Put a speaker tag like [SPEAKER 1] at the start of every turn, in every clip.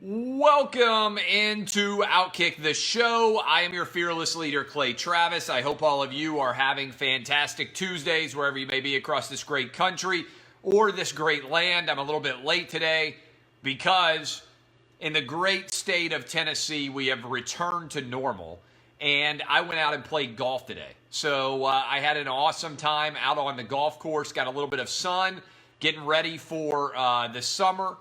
[SPEAKER 1] Welcome into Outkick the Show. I am your fearless leader, Clay Travis. I hope all of you are having fantastic Tuesdays wherever you may be across this great country or this great land. I'm a little bit late today because in the great state of Tennessee, we have returned to normal, and I went out and played golf today. So I had an awesome time out on the golf course, got a little bit of sun, getting ready for the summer.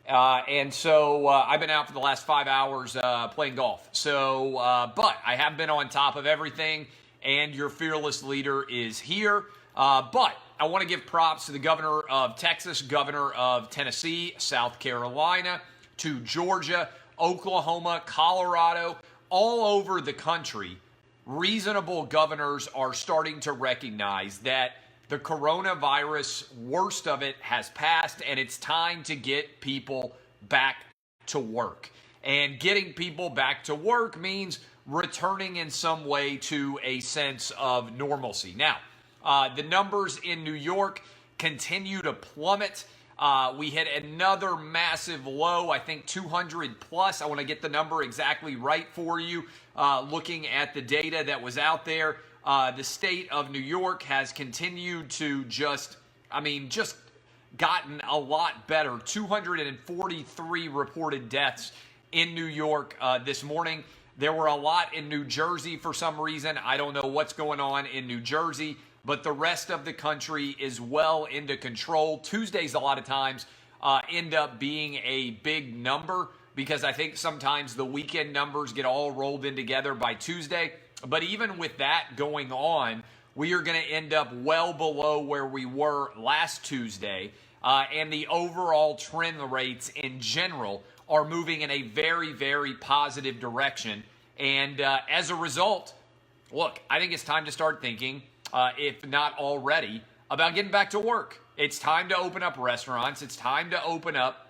[SPEAKER 1] And so I've been out for the last 5 hours playing golf. So, but I have been on top of everything, and your fearless leader is here. But I want to give props to the governor of Texas, governor of Tennessee, South Carolina, to Georgia, Oklahoma, Colorado, all over the country. Reasonable governors are starting to recognize that the coronavirus, worst of it, has passed, and it's time to get people back to work. And getting people back to work means returning in some way to a sense of normalcy. Now, the numbers in New York continue to plummet. We hit another massive low, I think 200 plus. I want to get the number exactly right for you, looking at the data that was out there. The state of New York has continued to just gotten a lot better. 243 reported deaths in New York this morning. There were a lot in New Jersey for some reason. I don't know what's going on in New Jersey, but the rest of the country is well into control. Tuesdays, a lot of times, end up being a big number because I think sometimes the weekend numbers get all rolled in together by Tuesday. But even with that going on, we are going to end up well below where we were last Tuesday. And the overall trend rates in general are moving in a very, very positive direction. And as a result, look, I think it's time to start thinking, if not already, about getting back to work. It's time to open up restaurants. It's time to open up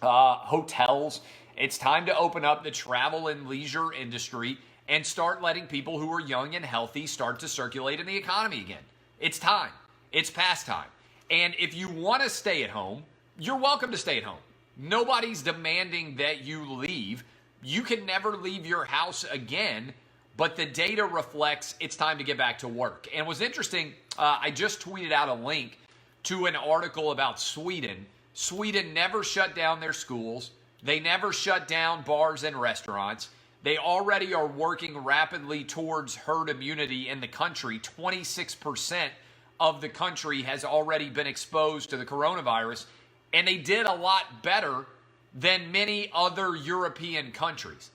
[SPEAKER 1] hotels. It's time to open up the travel and leisure industry and start letting people who are young and healthy start to circulate in the economy again. It's time. It's past time. And if you want to stay at home, you're welcome to stay at home. Nobody's demanding that you leave. You can never leave your house again, but the data reflects it's time to get back to work. And what's interesting, I just tweeted out a link to an article about Sweden. Sweden never shut down their schools. They never shut down bars and restaurants. They already are working rapidly towards herd immunity in the country. 26% of the country has already been exposed to the coronavirus, and they did a lot better than many other European countries.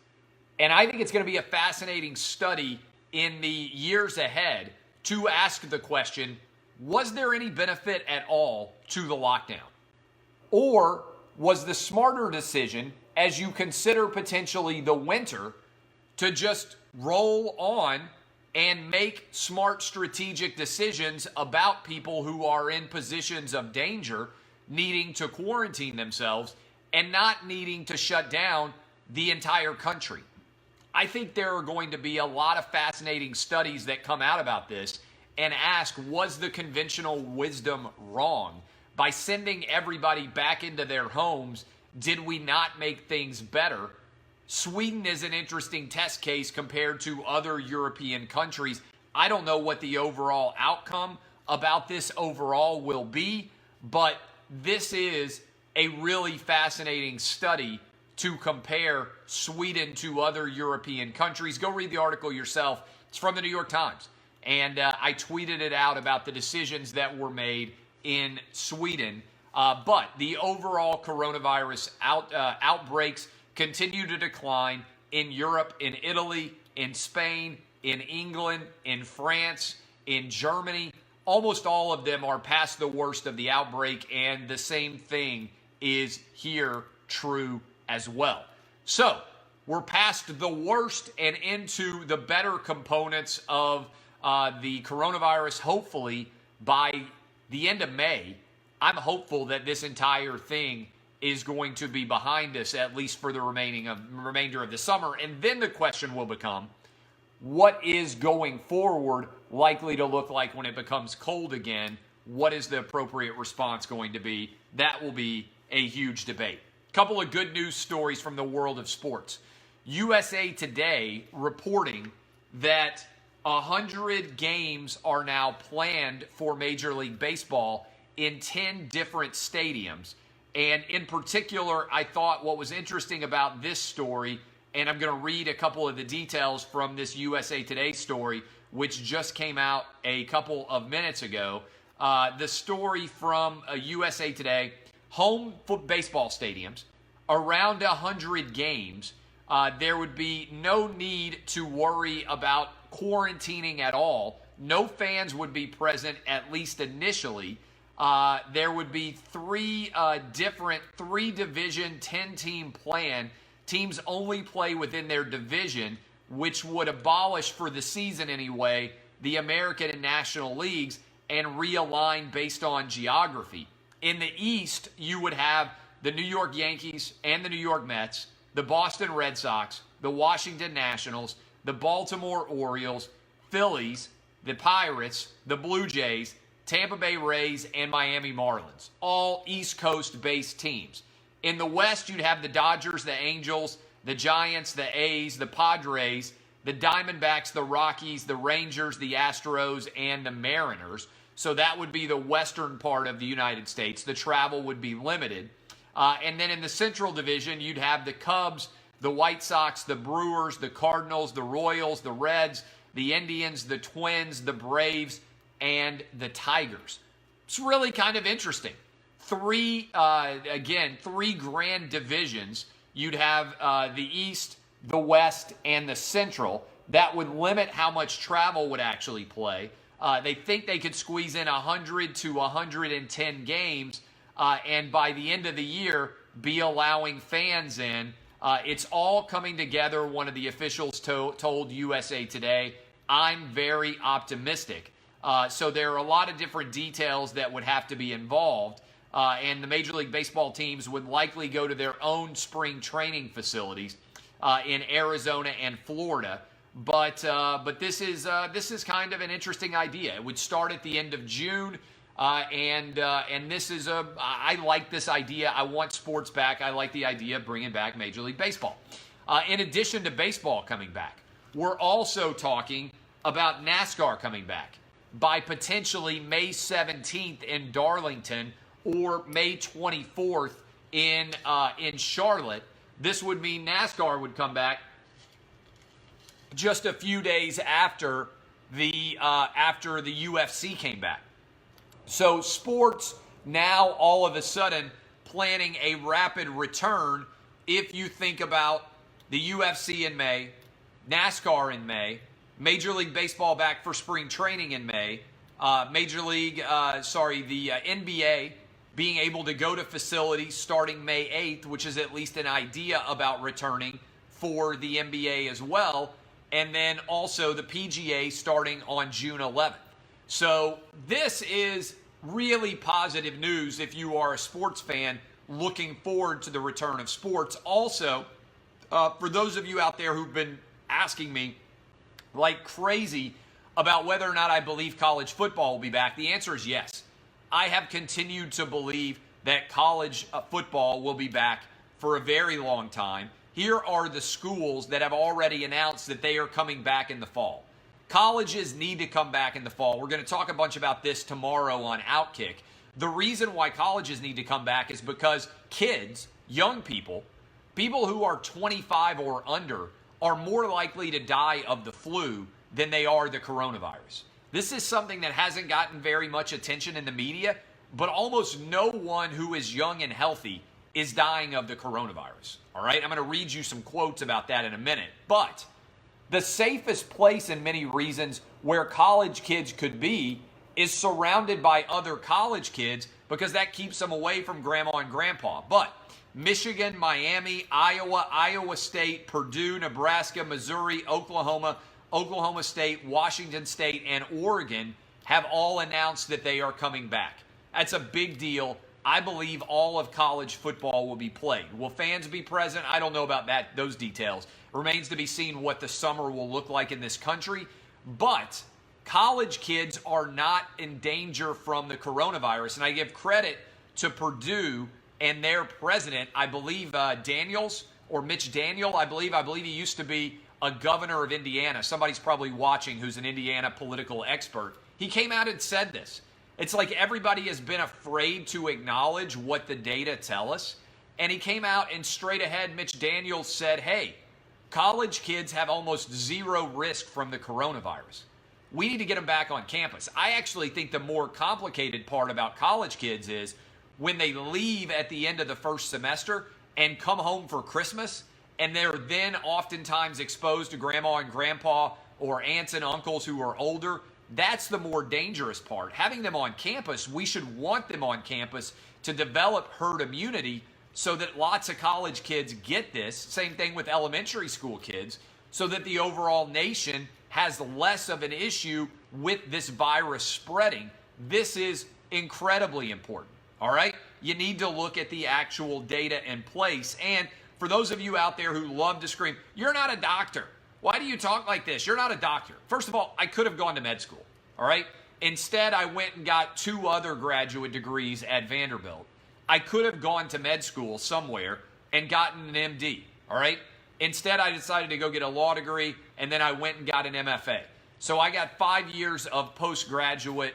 [SPEAKER 1] And I think it's going to be a fascinating study in the years ahead to ask the question, was there any benefit at all to the lockdown? Or was the smarter decision, as you consider potentially the winter, to just roll on and make smart strategic decisions about people who are in positions of danger, needing to quarantine themselves and not needing to shut down the entire country? I think there are going to be a lot of fascinating studies that come out about this and ask, was the conventional wisdom wrong? By sending everybody back into their homes, did we not make things better? Sweden is an interesting test case compared to other European countries. I don't know what the overall outcome about this overall will be, but this is a really fascinating study to compare Sweden to other European countries. Go read the article yourself. It's from the New York Times. And I tweeted it out about the decisions that were made in Sweden. But the overall coronavirus outbreaks continue to decline in Europe, in Italy, in Spain, in England, in France, in Germany. Almost all of them are past the worst of the outbreak, and the same thing is here true as well. So we're past the worst and into the better components of the coronavirus. Hopefully by the end of May, I'm hopeful that this entire thing is going to be behind us, at least for the remainder of the summer. And then the question will become, what is going forward likely to look like when it becomes cold again? What is the appropriate response going to be? That will be a huge debate. Couple of good news stories from the world of sports. USA Today reporting that 100 games are now planned for Major League Baseball in 10 different stadiums. And in particular, I thought what was interesting about this story, and I'm going to read a couple of the details from this USA Today story, which just came out a couple of minutes ago. The story from USA Today, home baseball stadiums, around 100 games, there would be no need to worry about quarantining at all. No fans would be present, at least initially. There would be three division 10-team plan. Teams only play within their division, which would abolish for the season anyway the American and National Leagues and realign based on geography. In the East, you would have the New York Yankees and the New York Mets, the Boston Red Sox, the Washington Nationals, the Baltimore Orioles, Phillies, the Pirates, the Blue Jays, Tampa Bay Rays, and Miami Marlins, all East Coast-based teams. In the West, you'd have the Dodgers, the Angels, the Giants, the A's, the Padres, the Diamondbacks, the Rockies, the Rangers, the Astros, and the Mariners. So that would be the western part of the United States. The travel would be limited. And then in the Central Division, you'd have the Cubs, the White Sox, the Brewers, the Cardinals, the Royals, the Reds, the Indians, the Twins, the Braves, and the Tigers. It's really kind of interesting. Three grand divisions. You'd have the East, the West, and the Central. That would limit how much travel would actually play. They think they could squeeze in 100 to 110 games, and by the end of the year, be allowing fans in. It's all coming together, one of the officials told USA Today. I'm very optimistic. So there are a lot of different details that would have to be involved. And the Major League Baseball teams would likely go to their own spring training facilities in Arizona and Florida. But this is kind of an interesting idea. It would start at the end of June, and this is I like this idea. I want sports back. I like the idea of bringing back Major League Baseball. In addition to baseball coming back, we're also talking about NASCAR coming back by potentially May 17th in Darlington or May 24th in Charlotte. This would mean NASCAR would come back just a few days after the UFC came back. So sports now all of a sudden planning a rapid return. If you think about the UFC in May, NASCAR in May, Major League Baseball back for spring training in May, the NBA being able to go to facilities starting May 8th, which is at least an idea about returning for the NBA as well, and then also the PGA starting on June 11th. So this is really positive news if you are a sports fan looking forward to the return of sports. Also, for those of you out there who've been asking me like crazy about whether or not I believe college football will be back, the answer is yes. I have continued to believe that college football will be back for a very long time. Here are the schools that have already announced that they are coming back in the fall. Colleges need to come back in the fall. We're going to talk a bunch about this tomorrow on Outkick. The reason why colleges need to come back is because kids, young people who are 25 or under, are more likely to die of the flu than they are the coronavirus. This is something that hasn't gotten very much attention in the media, but almost no one who is young and healthy is dying of the coronavirus. All right, I'm going to read you some quotes about that in a minute. But the safest place in many reasons where college kids could be is surrounded by other college kids because that keeps them away from grandma and grandpa. But Michigan, Miami, Iowa, Iowa State, Purdue, Nebraska, Missouri, Oklahoma, Oklahoma State, Washington State, and Oregon have all announced that they are coming back. That's a big deal. I believe all of college football will be played. Will fans be present? I don't know about those details. Remains to be seen what the summer will look like in this country. But college kids are not in danger from the coronavirus. And I give credit to Purdue and their president, I believe Daniels or Mitch Daniels, I believe he used to be a governor of Indiana. Somebody's probably watching who's an Indiana political expert. He came out and said this. It's like everybody has been afraid to acknowledge what the data tell us. And he came out and straight ahead, Mitch Daniels said, hey, college kids have almost zero risk from the coronavirus. We need to get them back on campus. I actually think the more complicated part about college kids is when they leave at the end of the first semester and come home for Christmas, and they're then oftentimes exposed to grandma and grandpa or aunts and uncles who are older. That's the more dangerous part. Having them on campus, we should want them on campus to develop herd immunity so that lots of college kids get this. Same thing with elementary school kids, so that the overall nation has less of an issue with this virus spreading. This is incredibly important, all right? You need to look at the actual data in place. And for those of you out there who love to scream, you're not a doctor. Why do you talk like this? You're not a doctor. First of all, I could have gone to med school, all right? Instead, I went and got 2 other graduate degrees at Vanderbilt. I could have gone to med school somewhere and gotten an MD, all right? Instead, I decided to go get a law degree, and then I went and got an MFA. So I got 5 years of postgraduate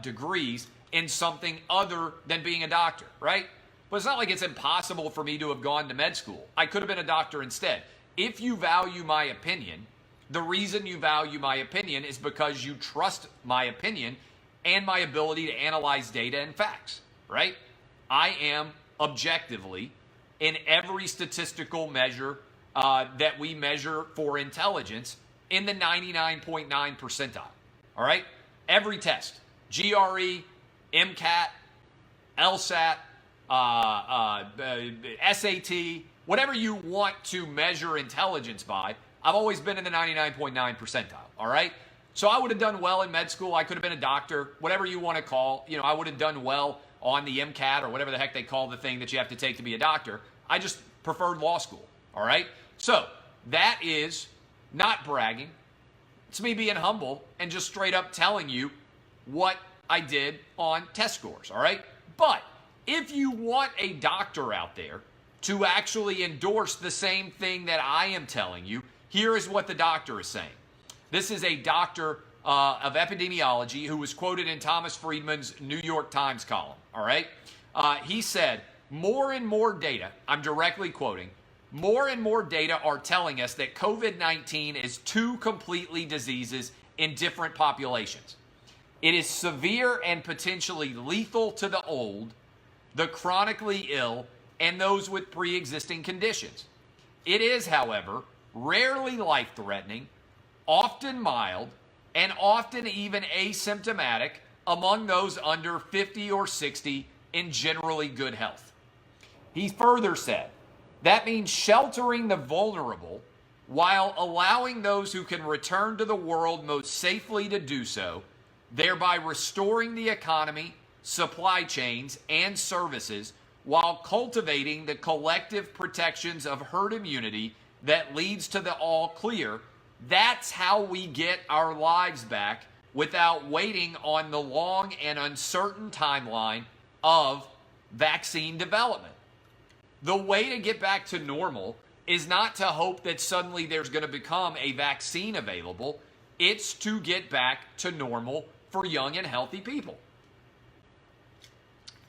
[SPEAKER 1] degrees in something other than being a doctor, right? But it's not like it's impossible for me to have gone to med school. I could have been a doctor instead. If you value my opinion, the reason you value my opinion is because you trust my opinion and my ability to analyze data and facts, right? I am objectively, in every statistical measure that we measure for intelligence, in the 99.9 percentile, all right? Every test, GRE, MCAT, LSAT, SAT, whatever you want to measure intelligence by, I've always been in the 99.9 percentile, all right? So I would have done well in med school. I could have been a doctor, whatever you want to call. You know, I would have done well on the MCAT or whatever the heck they call the thing that you have to take to be a doctor. I just preferred law school, all right? So that is not bragging. It's me being humble and just straight up telling you what I did on test scores, all right? But if you want a doctor out there to actually endorse the same thing that I am telling you, here is what the doctor is saying. This is a doctor of epidemiology who was quoted in Thomas Friedman's New York Times column, all right? He said, more and more data, I'm directly quoting, more and more data are telling us that COVID-19 is 2 completely diseases in different populations. It is severe and potentially lethal to the old, the chronically ill, and those with pre-existing conditions. It is, however, rarely life-threatening, often mild, and often even asymptomatic among those under 50 or 60 in generally good health. He further said, that means sheltering the vulnerable while allowing those who can return to the world most safely to do so, thereby restoring the economy, supply chains, and services while cultivating the collective protections of herd immunity that leads to the all clear. That's how we get our lives back without waiting on the long and uncertain timeline of vaccine development. The way to get back to normal is not to hope that suddenly there's going to become a vaccine available. It's to get back to normal for young and healthy people.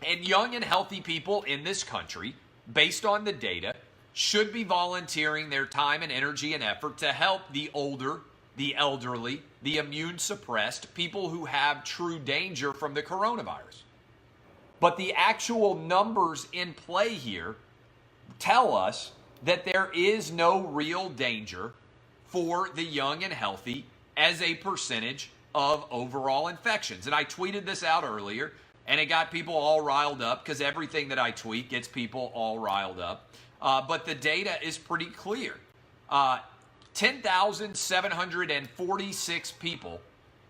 [SPEAKER 1] And young and healthy people in this country, based on the data, should be volunteering their time and energy and effort to help the older, the elderly, the immune suppressed, people who have true danger from the coronavirus. But the actual numbers in play here tell us that there is no real danger for the young and healthy as a percentage of overall infections. And I tweeted this out earlier, and it got people all riled up because everything that I tweet gets people all riled up. But the data is pretty clear. 10,746 people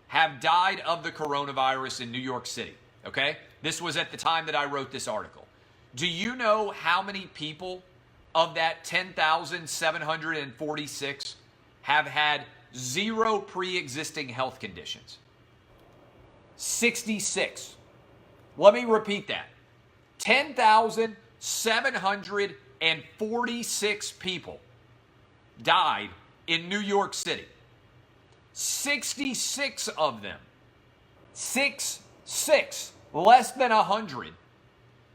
[SPEAKER 1] have died of the coronavirus in New York City, okay? This was at the time that I wrote this article. Do you know how many people of that 10,746 have had 0 pre-existing health conditions? 66. Let me repeat that. 10,746 746 people died in New York City. 66 of them, less than 100,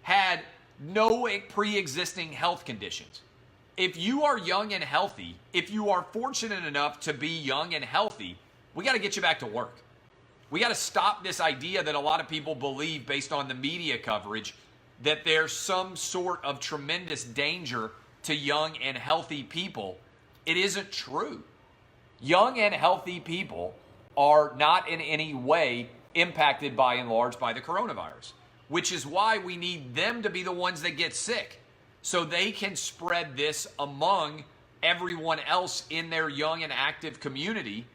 [SPEAKER 1] had no pre-existing health conditions. If you are young and healthy, if you are fortunate enough to be young and healthy, we got to get you back to work. We got to stop this idea that a lot of people believe based on the media coverage that there's some sort of tremendous danger to young and healthy people. It isn't true. Young and healthy people are not in any way impacted by and large by the coronavirus, which is why we need them to be the ones that get sick so they can spread this among everyone else in their young and active community.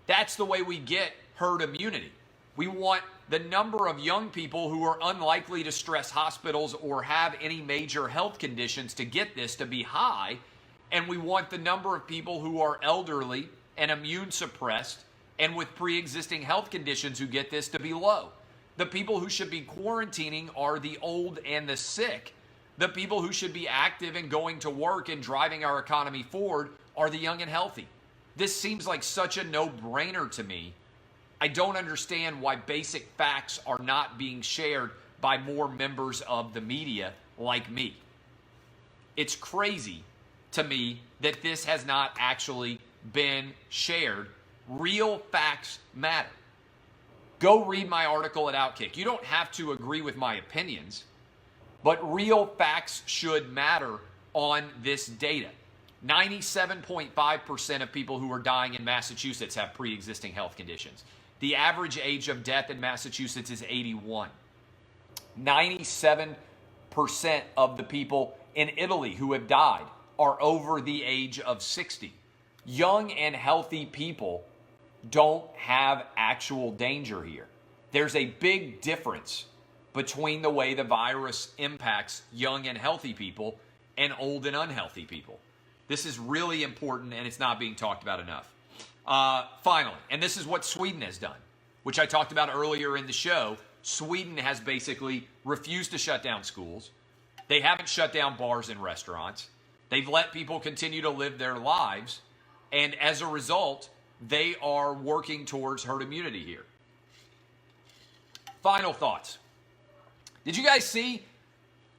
[SPEAKER 1] That's the way we get herd immunity. We want the number of young people who are unlikely to stress hospitals or have any major health conditions to get this to be high, and we want the number of people who are elderly and immune suppressed and with pre-existing health conditions who get this to be low. The people who should be quarantining are the old and the sick. The people who should be active and going to work and driving our economy forward are the young and healthy. This seems like such a no-brainer to me. I don't understand why basic facts are not being shared by more members of the media like me. It's crazy to me that this has not actually been shared. Real facts matter. Go read my article at Outkick. You don't have to agree with my opinions, but real facts should matter on this data. 97.5% of people who are dying in Massachusetts have pre-existing health conditions. The average age of death in Massachusetts is 81. 97% of the people in Italy who have died are over the age of 60. Young and healthy people don't have actual danger here. There's a big difference between the way the virus impacts young and healthy people and old and unhealthy people. This is really important, and it's not being talked about enough. Finally, and this is what Sweden has done, which I talked about earlier in the show. Sweden has basically refused to shut down schools. They haven't shut down bars and restaurants. They've let people continue to live their lives. And as a result, they are working towards herd immunity here. Final thoughts. Did you guys see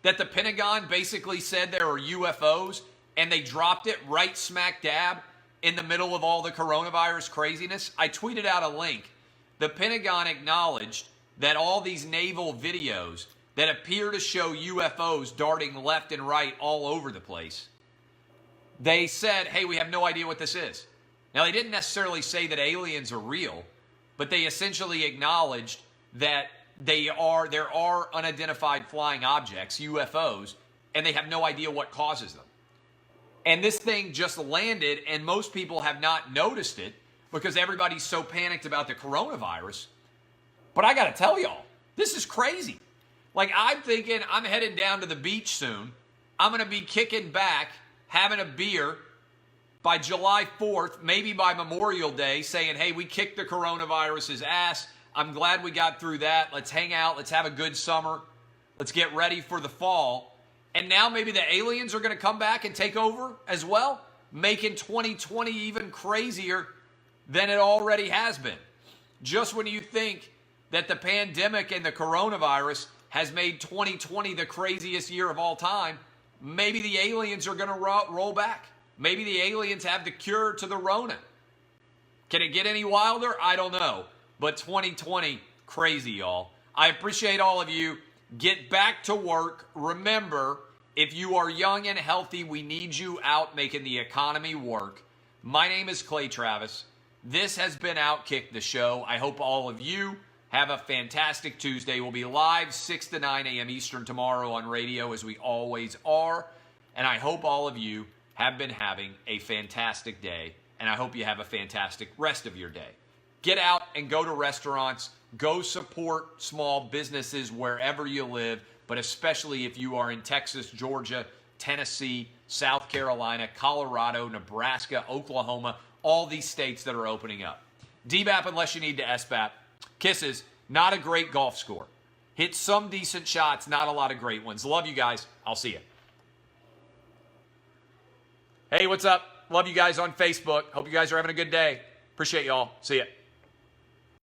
[SPEAKER 1] that the Pentagon basically said there are UFOs and they dropped it right smack dab in the middle of all the coronavirus craziness? I tweeted out a link. The Pentagon acknowledged that all these naval videos that appear to show UFOs darting left and right all over the place, they said, hey, we have no idea what this is. Now, they didn't necessarily say that aliens are real, but they essentially acknowledged that there are unidentified flying objects, UFOs, and they have no idea what causes them. And this thing just landed, and most people have not noticed it because everybody's so panicked about the coronavirus. But I got to tell y'all, this is crazy. Like, I'm thinking I'm headed down to the beach soon. I'm going to be kicking back, having a beer by July 4th, maybe by Memorial Day, saying, hey, we kicked the coronavirus's ass. I'm glad we got through that. Let's hang out. Let's have a good summer. Let's get ready for the fall. And now maybe the aliens are going to come back and take over as well, making 2020 even crazier than it already has been. Just when you think that the pandemic and the coronavirus has made 2020 the craziest year of all time, maybe the aliens are going to roll back. Maybe the aliens have the cure to the Rona. Can it get any wilder? I don't know. But 2020, crazy, y'all. I appreciate all of you. Get back to work. Remember, if you are young and healthy, we need you out making the economy work. My name is Clay Travis. This has been Outkick the Show. I hope all of you have a fantastic Tuesday. We'll be live 6 to 9 a.m. Eastern tomorrow on radio, as we always are. And I hope all of you have been having a fantastic day. And I hope you have a fantastic rest of your day. Get out and go to restaurants. Go support small businesses wherever you live, but especially if you are in Texas, Georgia, Tennessee, South Carolina, Colorado, Nebraska, Oklahoma, all these states that are opening up. DBAP unless you need to SBAP. Kisses, not a great golf score. Hit some decent shots, not a lot of great ones. Love you guys. I'll see you. Hey, what's up? Love you guys on Facebook. Hope you guys are having a good day. Appreciate y'all. See ya.